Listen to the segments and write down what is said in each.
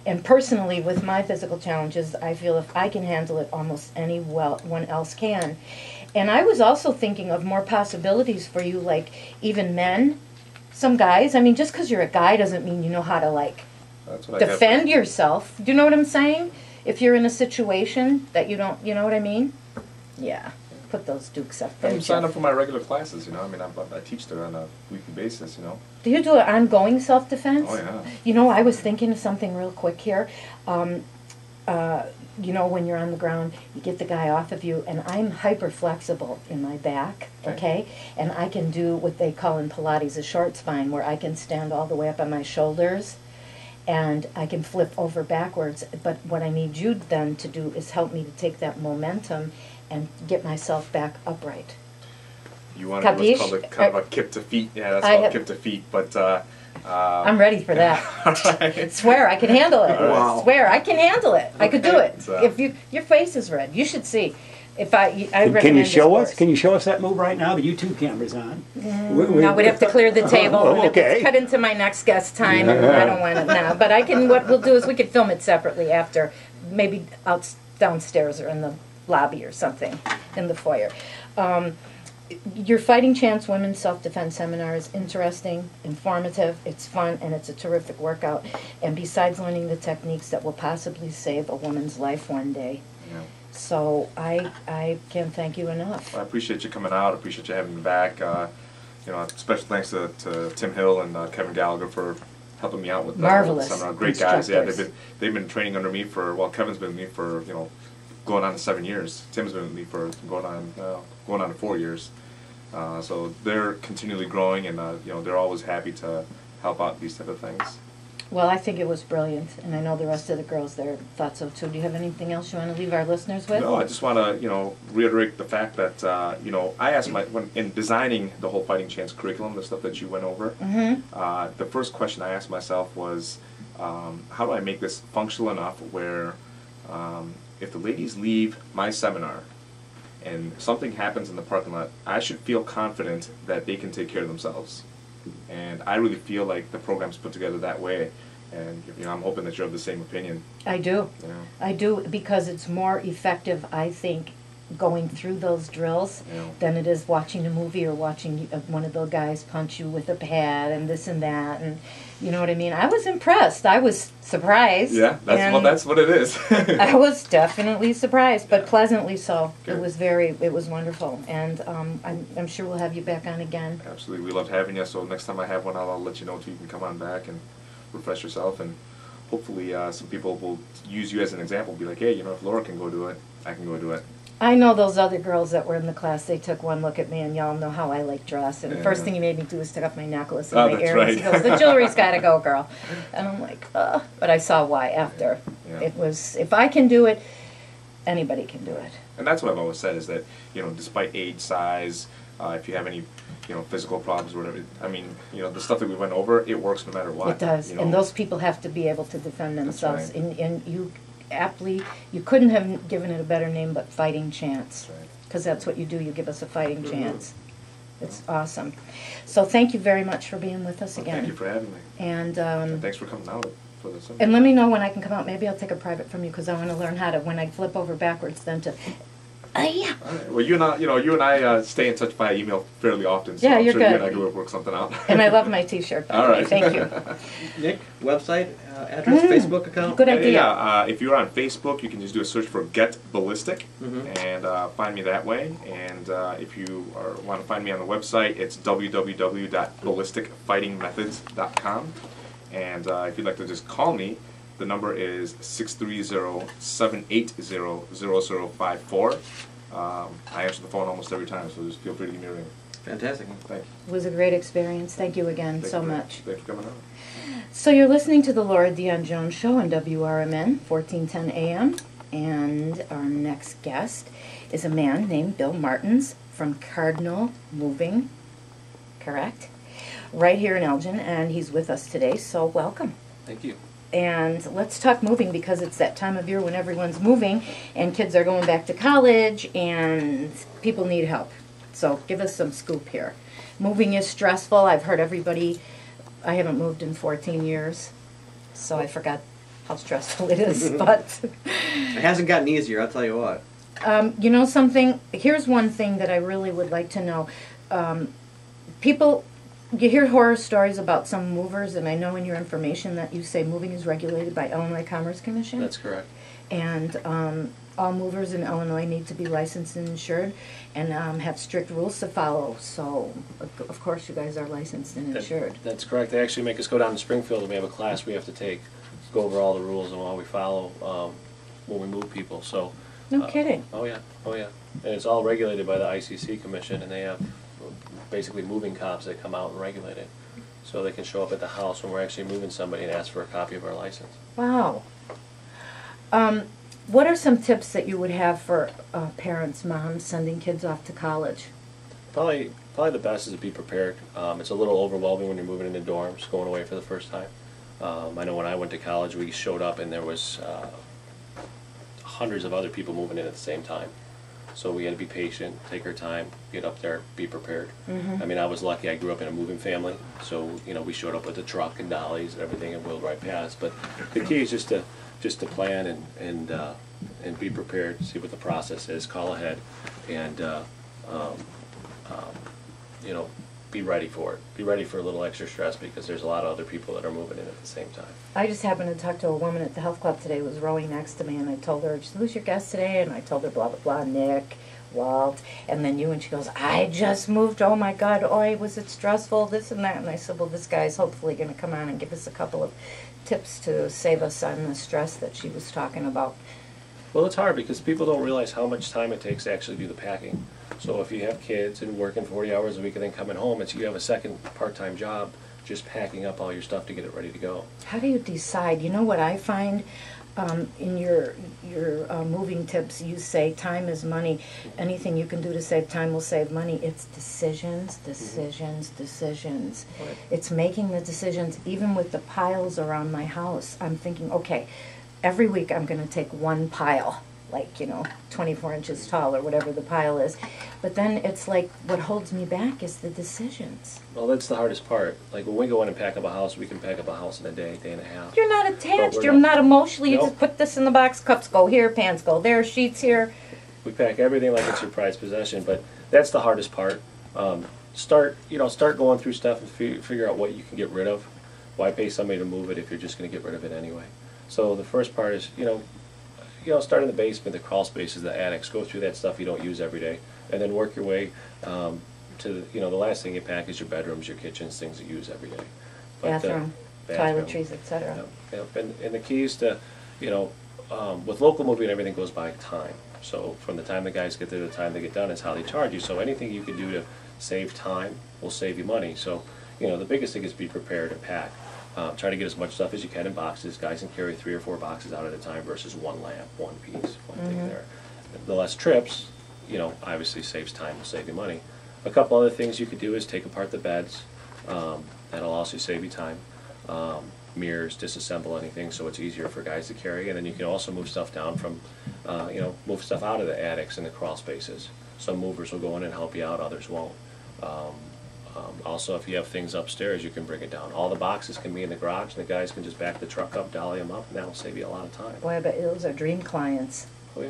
And personally, with my physical challenges, I feel if I can handle it, almost anyone else can. And I was also thinking of more possibilities for you, like even men, some guys. I mean, just because you're a guy doesn't mean you know how to, like, defend yourself. Do you know what I'm saying? If you're in a situation that you don't, you know what I mean? Yeah. Put those dukes up there. I'm signed up for my regular classes, you know. I mean, I teach there on a weekly basis, you know. Do you do an ongoing self-defense? Oh, yeah. You know, I was thinking of something real quick here. You know, when you're on the ground, you get the guy off of you, and I'm hyper flexible in my back, okay? And I can do what they call in Pilates a short spine, where I can stand all the way up on my shoulders, and I can flip over backwards. But what I need you then to do is help me to take that momentum and get myself back upright. You want to do what's called kind of a kip to feet. Yeah, that's called kip to feet, but... I'm ready for that. Right. Swear I can handle it. Wow. Swear I can handle it. I could do it. So. If your face is red, you should see. If I can you show us? Can you show us that move right now? The YouTube camera's on. No, we'd have to clear the table. Okay. Cut into my next guest time, and I don't want it now. But I can. What we'll do is we could film it separately after, maybe downstairs or in the lobby or something, in the foyer. Your Fighting Chance Women's Self-Defense Seminar is interesting, informative, it's fun, and it's a terrific workout. And besides learning the techniques that will possibly save a woman's life one day. Yeah. So I can't thank you enough. Well, I appreciate you coming out. I appreciate you having me back. You know, special thanks to Tim Hill and Kevin Gallagher for helping me out with Marvelous the seminar. Great guys. Yeah, they've been training under me for, well, Kevin's been with me for, you know, going on to 7 years. Tim's been with me for going on to 4 years. So they're continually growing, and you know, they're always happy to help out these type of things. Well, I think it was brilliant, and I know the rest of the girls there thought so too. Do you have anything else you want to leave our listeners with? No, I just want to, you know, reiterate the fact that you know, I asked when in designing the whole Fighting Chance curriculum, the stuff that you went over, the first question I asked myself was, how do I make this functional enough where if the ladies leave my seminar and something happens in the parking lot, I should feel confident that they can take care of themselves. And I really feel like the program's put together that way. And you know, I'm hoping that you're of the same opinion. I do. Yeah. I do, because it's more effective, I think, going through those drills than it is watching a movie or watching one of the guys punch you with a pad and this and that, and you know what I mean. I was impressed. I was surprised. Yeah, that's what it is. I was definitely surprised, but pleasantly so. Good. It was wonderful, and I'm sure we'll have you back on again. Absolutely, we loved having you. So next time I have one, I'll let you know so you can come on back and refresh yourself, and hopefully some people will use you as an example. Be like, hey, you know, if Laura can go do it, I can go do it. I know those other girls that were in the class, they took one look at me, and y'all know how I like dress. And the first thing he made me do was take off my necklace and my earrings. Right. He goes, the jewelry's got to go, girl. And I'm like, ugh. But I saw why after. Yeah. It was, if I can do it, anybody can do it. And that's what I've always said, is that, you know, despite age, size, if you have any, you know, physical problems or whatever, I mean, you know, the stuff that we went over, it works no matter what. It does. You know? And those people have to be able to defend themselves. That's right. And you couldn't have given it a better name but Fighting Chance. That's right. Because that's what you do. You give us a fighting chance. It's awesome. So thank you very much for being with us again. Thank you for having me. And thanks for coming out for this. And let me know when I can come out. Maybe I'll take a private from you, because I want to learn how to, when I flip over backwards, then to... yeah. All right. Well, you and I stay in touch via email fairly often. So Yeah, I'm you're sure good. you and I can work something out. And I love my T-shirt. All right. Thank you. Nick, website, address, Facebook account? Good idea. Yeah, if you're on Facebook, you can just do a search for Get Ballistic and find me that way. And if you want to find me on the website, it's www.ballisticfightingmethods.com. And if you'd like to just call me, the number is 630-780-0054. I answer the phone almost every time, so just feel free to give me a ring. Fantastic. Thank you. It was a great experience. Thank you again so much. Thanks for coming out. So you're listening to the Laura Dion-Jones Show on WRMN, 1410 AM. And our next guest is a man named Bill Martins from Cardinal Moving, correct? Right here in Elgin, and he's with us today, so welcome. Thank you. And let's talk moving, because it's that time of year when everyone's moving and kids are going back to college and people need help. So give us some scoop here. Moving is stressful. I've heard everybody, I haven't moved in 14 years, so I forgot how stressful it is, but It hasn't gotten easier, I'll tell you what. you know something? Here's one thing that I really would like to know. People, you hear horror stories about some movers, and I know in your information that you say moving is regulated by Illinois Commerce Commission. That's correct. And all movers in Illinois need to be licensed and insured and have strict rules to follow. So, of course, you guys are licensed and insured. That's correct. They actually make us go down to Springfield, and we have a class we have to take, go over all the rules and what we follow when we move people. So. No kidding. Oh yeah, oh yeah. And it's all regulated by the ICC Commission, and they have basically moving cops that come out and regulate it. So they can show up at the house when we're actually moving somebody and ask for a copy of our license. Wow. What are some tips that you would have for parents, moms, sending kids off to college? Probably the best is to be prepared. It's a little overwhelming when you're moving into dorms, going away for the first time. I know when I went to college, we showed up and there was hundreds of other people moving in at the same time. So we had to be patient, take our time, get up there, be prepared. I mean, I was lucky. I grew up in a moving family, so you know we showed up with the truck and dollies and everything and wheeled right past. But the key is just to plan and be prepared, see what the process is, call ahead, and you know, be ready for it. Be ready for a little extra stress because there's a lot of other people that are moving in at the same time. I just happened to talk to a woman at the health club today who was rowing next to me, and I told her, who's your guest today? And I told her blah, blah, blah, Nick, Walt, and then you, and she goes, I just moved, oh my God, oi, was it stressful, this and that. And I said, well, this guy's hopefully going to come on and give us a couple of tips to save us on the stress that she was talking about. Well, it's hard because people don't realize how much time it takes to actually do the packing. So if you have kids and working 40 hours a week and then coming home, you have a second part-time job just packing up all your stuff to get it ready to go. How do you decide? You know what I find in your moving tips, you say time is money. Anything you can do to save time will save money. It's decisions, decisions, decisions. Right. It's making the decisions. Even with the piles around my house, I'm thinking, okay, every week I'm going to take one pile, like, 24 inches tall or whatever the pile is. But then it's like what holds me back is the decisions. Well, that's the hardest part. Like when we go in and pack up a house, we can pack up a house in a day, day and a half. You're not attached. But You're not emotionally. You Nope. just put this in the box. Cups go here, pants go there, sheets here. We pack everything like it's your prized possession, but that's the hardest part. Start going through stuff and figure out what you can get rid of. Why pay somebody to move it if you're just going to get rid of it anyway? So the first part is, start in the basement, the crawl spaces, the attics. Go through that stuff you don't use every day, and then work your way to the last thing you pack is your bedrooms, your kitchens, things you use every day. But, Bathroom, toiletries, etc. Yep. And the key is to, with local moving, everything goes by time. So from the time the guys get there to the time they get done is how they charge you. So anything you can do to save time will save you money. So, the biggest thing is be prepared to pack. Try to get as much stuff as you can in boxes. Guys can carry 3 or 4 boxes out at a time versus one lamp, one piece, one thing there. The less trips, obviously saves time, will save you money. A couple other things you could do is take apart the beds. That'll also save you time. Mirrors, disassemble anything so it's easier for guys to carry. And then you can also move stuff down from, move stuff out of the attics and the crawl spaces. Some movers will go in and help you out, others won't. Also, if you have things upstairs, you can bring it down. All the boxes can be in the garage, and the guys can just back the truck up, dolly them up, and that'll save you a lot of time. Boy, I bet those are dream clients. Oh, yeah.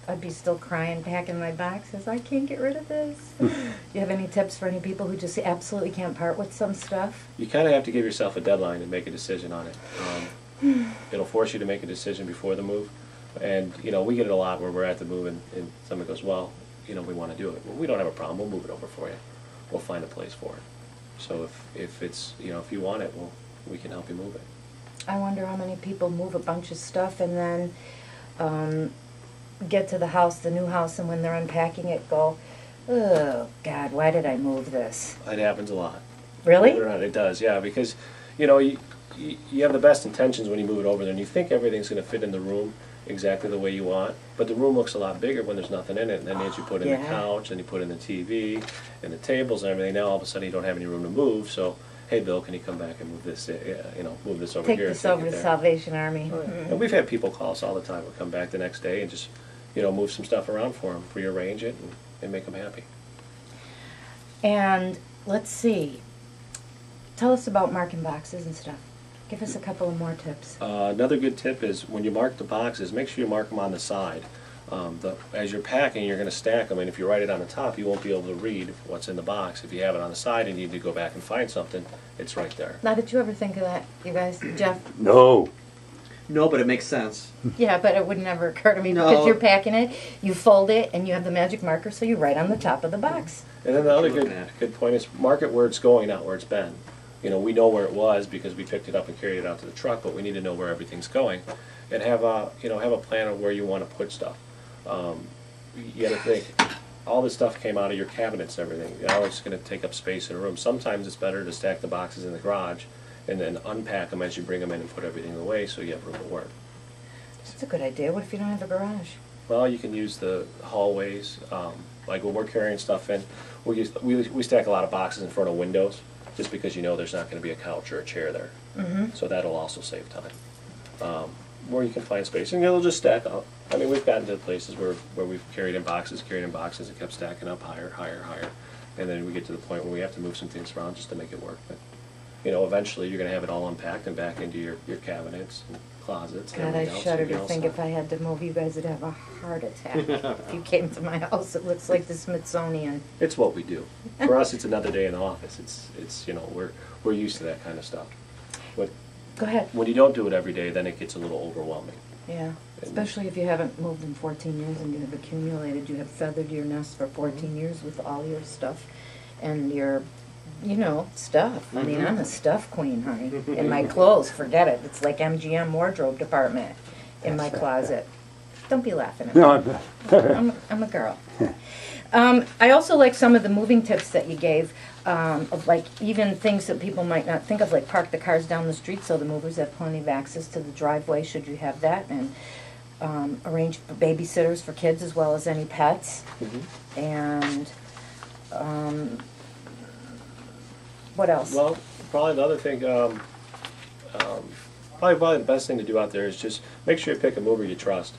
I'd be still crying, packing my boxes. I can't get rid of this. You have any tips for any people who just absolutely can't part with some stuff? You kind of have to give yourself a deadline and make a decision on it. It'll force you to make a decision before the move. And, we get it a lot where we're at the move, and somebody goes, well, we want to do it. Well, we don't have a problem. We'll move it over for you. We'll find a place for it. So if it's, if you want it, we can help you move it. I wonder how many people move a bunch of stuff and then get to the house, the new house, and when they're unpacking it go, oh, God, why did I move this? It happens a lot. Really? Believe it or not, it does, yeah, because, you have the best intentions when you move it over there, and you think everything's going to fit in the room exactly the way you want, but the room looks a lot bigger when there's nothing in it, and then as you put in the couch, and you put in the TV, and the tables and everything, now all of a sudden you don't have any room to move, so, hey Bill, can you come back and move this, move this over Take here. this over to Salvation Army. Oh, yeah. And we've had people call us all the time, we'll come back the next day and just, move some stuff around for them, rearrange it, and make them happy. And let's see. Tell us about marking boxes and stuff. Give us a couple of more tips. Another good tip is when you mark the boxes, make sure you mark them on the side. As you're packing, you're going to stack them, and if you write it on the top, you won't be able to read what's in the box. If you have it on the side and you need to go back and find something, it's right there. Now, did you ever think of that, you guys? Jeff? No. No, but it makes sense. Yeah, but it would never occur to me No. because you're packing it, you fold it, and you have the magic marker, so you write on the top of the box. And then the other Looking good, at. good point is mark it where it's going, not where it's been. You know, we know where it was because we picked it up and carried it out to the truck, but we need to know where everything's going, and have a plan of where you want to put stuff. You got to think, all this stuff came out of your cabinets and everything. Now it's going to take up space in a room. Sometimes it's better to stack the boxes in the garage and then unpack them as you bring them in and put everything away so you have room to work. That's a good idea. What if you don't have a garage? Well, you can use the hallways. Like when we're carrying stuff in, we stack a lot of boxes in front of windows just because you know there's not going to be a couch or a chair there. So that'll also save time. Where you can find space, and it'll just stack up. I mean, we've gotten to places where we've carried in boxes, and kept stacking up higher, higher, higher. And then we get to the point where we have to move some things around just to make it work. But, you know, eventually you're going to have it all unpacked and back into your cabinets and closets. And God, I everything else, shudder and to all think stuff. if I had to move, you guys would have a heart attack. If you came to my house, it looks like the Smithsonian. It's what we do. For us, it's another day in the office. It's you know, we're used to that kind of stuff. But Go ahead. when you don't do it every day, then it gets a little overwhelming. Yeah, especially if you haven't moved in 14 years and you have accumulated, you have feathered your nest for 14 years with all your stuff and your, you know, stuff. I mean, I'm a stuff queen, honey. In my clothes, forget it. It's like MGM wardrobe department in my closet. Don't be laughing at me. No, I'm a girl. I also like some of the moving tips that you gave, of like even things that people might not think of, like park the cars down the street so the movers have plenty of access to the driveway should you have that, and arrange for babysitters for kids as well as any pets. And what else? Well, probably the other thing, probably the best thing to do out there is just make sure you pick a mover you trust.